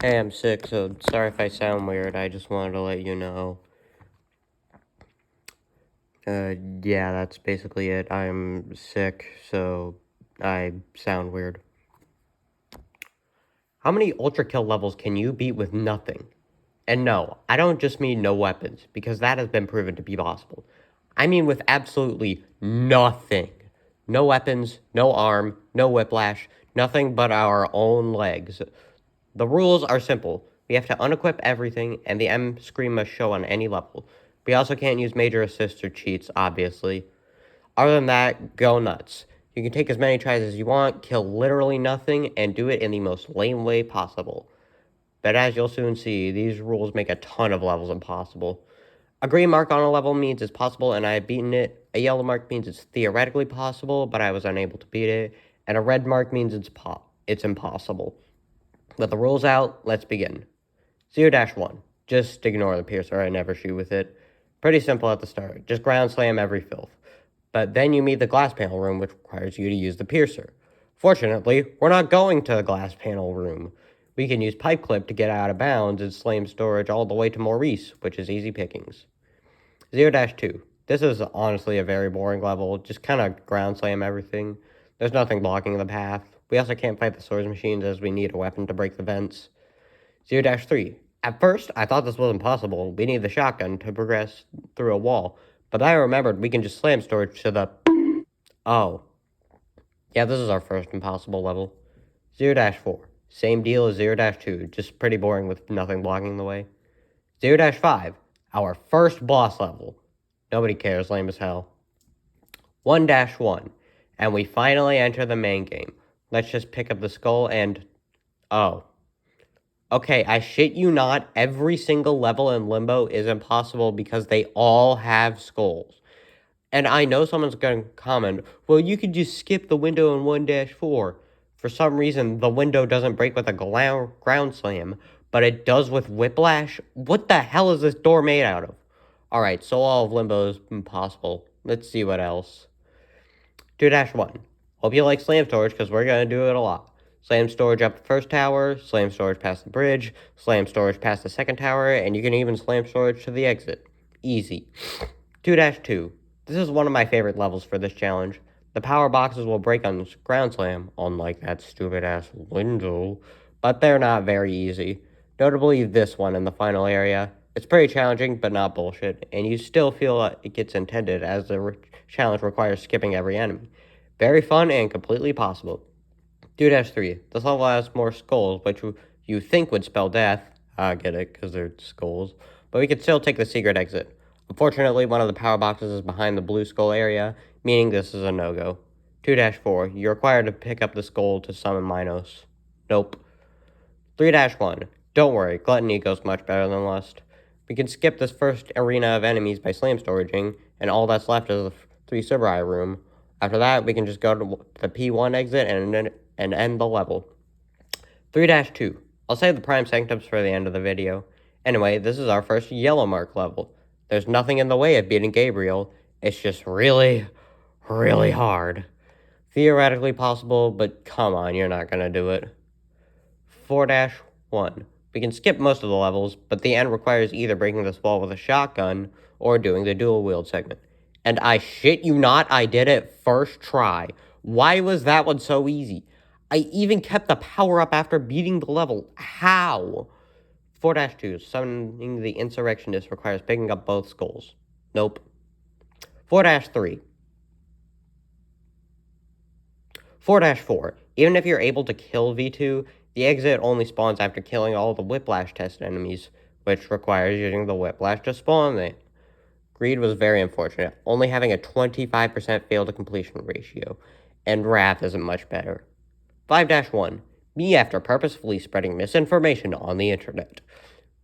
Hey, I'm sick, so sorry if I sound weird. I just wanted to let you know. Yeah, that's basically it. I'm sick, so I sound weird. How many Ultrakill levels can you beat with nothing? And no, I don't just mean no weapons, because that has been proven to be possible. I mean with absolutely nothing. No weapons, no arm, no whiplash, nothing but our own legs. The rules are simple. We have to unequip everything, and the M screen must show on any level. We also can't use major assists or cheats, obviously. Other than that, go nuts. You can take as many tries as you want, kill literally nothing, and do it in the most lame way possible. But as you'll soon see, these rules make a ton of levels impossible. A green mark on a level means it's possible and I have beaten it. A yellow mark means it's theoretically possible, but I was unable to beat it. And a red mark means it's impossible. With the rules out, let's begin. 0-1. Just ignore the piercer, I never shoot with it. Pretty simple at the start, just ground slam every filth. But then you meet the glass panel room, which requires you to use the piercer. Fortunately, we're not going to the glass panel room. We can use pipe clip to get out of bounds and slam storage all the way to Maurice, which is easy pickings. 0-2. This is honestly a very boring level, just kind of ground slam everything. There's nothing blocking the path. We also can't fight the swords machines as we need a weapon to break the vents. 0-3. At first, I thought this was impossible. We need the shotgun to progress through a wall. But then I remembered we can just slam storage to the... Oh. Yeah, this is our first impossible level. 0-4. Same deal as 0-2, just pretty boring with nothing blocking the way. 0-5. Our first boss level. Nobody cares, lame as hell. 1-1. And we finally enter the main game. Let's just pick up the skull and... Oh. Okay, I shit you not, every single level in Limbo is impossible because they all have skulls. And I know someone's going to comment, well, you could just skip the window in 1-4. For some reason, the window doesn't break with a ground slam, but it does with whiplash. What the hell is this door made out of? Alright, so all of Limbo is impossible. Let's see what else. 2-1. Hope you like slam storage, because we're going to do it a lot. Slam storage up the first tower, slam storage past the bridge, slam storage past the second tower, and you can even slam storage to the exit. Easy. 2-2. This is one of my favorite levels for this challenge. The power boxes will break on ground slam, unlike that stupid-ass window, but they're not very easy. Notably this one in the final area. It's pretty challenging, but not bullshit, and you still feel it gets intended as the challenge requires skipping every enemy. Very fun and completely possible. 2-3. This level has more skulls, which you think would spell death. I get it, because they're skulls. But we could still take the secret exit. Unfortunately, one of the power boxes is behind the blue skull area, meaning this is a no-go. 2-4. You're required to pick up the skull to summon Minos. Nope. 3-1. Don't worry, Gluttony goes much better than Lust. We can skip this first arena of enemies by slam storaging, and all that's left is the 3 Subarai room. After that, we can just go to the P1 exit and end the level. 3-2. I'll save the prime sanctums for the end of the video. Anyway, this is our first yellow mark level. There's nothing in the way of beating Gabriel. It's just really, really hard. Theoretically possible, but come on, you're not gonna do it. 4-1. We can skip most of the levels, but the end requires either breaking this wall with a shotgun or doing the dual wield segment. And I shit you not, I did it first try. Why was that one so easy? I even kept the power up after beating the level. How? 4-2. Summoning the Insurrectionist requires picking up both skulls. Nope. 4-3. 4-4. Even if you're able to kill V2, the exit only spawns after killing all the Whiplash test enemies, which requires using the Whiplash to spawn them. Greed was very unfortunate, only having a 25% fail to completion ratio, and Wrath isn't much better. 5-1. Me after purposefully spreading misinformation on the internet.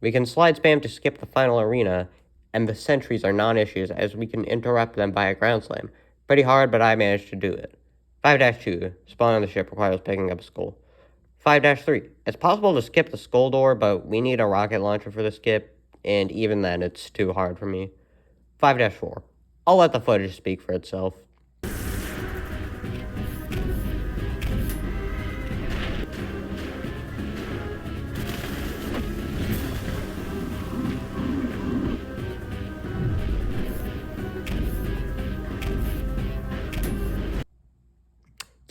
We can slide spam to skip the final arena, and the sentries are non-issues as we can interrupt them by a ground slam. Pretty hard, but I managed to do it. 5-2. Spawn on the ship requires picking up a skull. 5-3. It's possible to skip the skull door, but we need a rocket launcher for the skip, and even then it's too hard for me. 5-4. I'll let the footage speak for itself.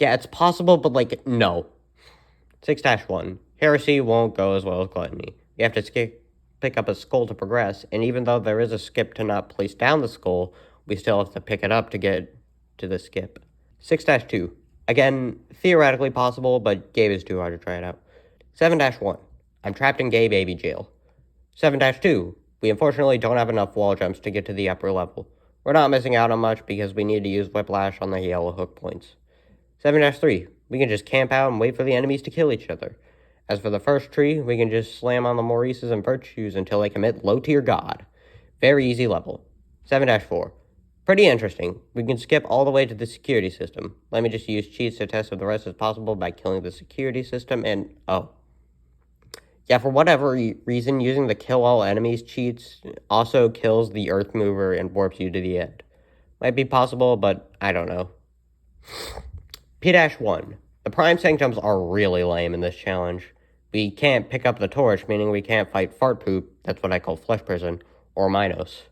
Yeah, it's possible, but, like, no. 6-1. Heresy won't go as well as Gluttony. You have to pick up a skull to progress, and even though there is a skip to not place down the skull, we still have to pick it up to get to the skip. 6-2. Again, theoretically possible, but Gabe is too hard to try it out. 7-1. I'm trapped in gay baby jail. 7-2. We unfortunately don't have enough wall jumps to get to the upper level. We're not missing out on much because we need to use Whiplash on the yellow hook points. 7-3. We can just camp out and wait for the enemies to kill each other. As for the first tree, we can just slam on the Maurices and Virtues until they commit low-tier god. Very easy level. 7-4. Pretty interesting. We can skip all the way to the security system. Let me just use cheats to test if the rest is possible by killing the security system and... oh. Yeah, for whatever reason, using the kill all enemies cheats also kills the Earth Mover and warps you to the end. Might be possible, but I don't know. P-1. The Prime Sanctums are really lame in this challenge. We can't pick up the torch, meaning we can't fight Fart Poop, that's what I call Flesh Prison, or Minos.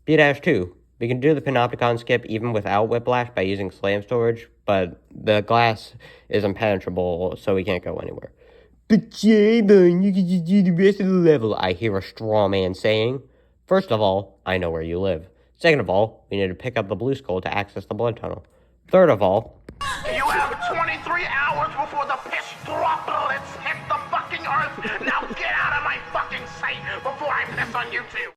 P-2. We can do the Panopticon skip even without Whiplash by using Slam Storage, but the glass is impenetrable, so we can't go anywhere. But J-Bone, you can just do the rest of the level, I hear a straw man saying. First of all, I know where you live. Second of all, we need to pick up the blue skull to access the blood tunnel. Third of all... You have 23 hours before the piss droplets hit the fucking earth. Now get out of my fucking sight before I piss on you too.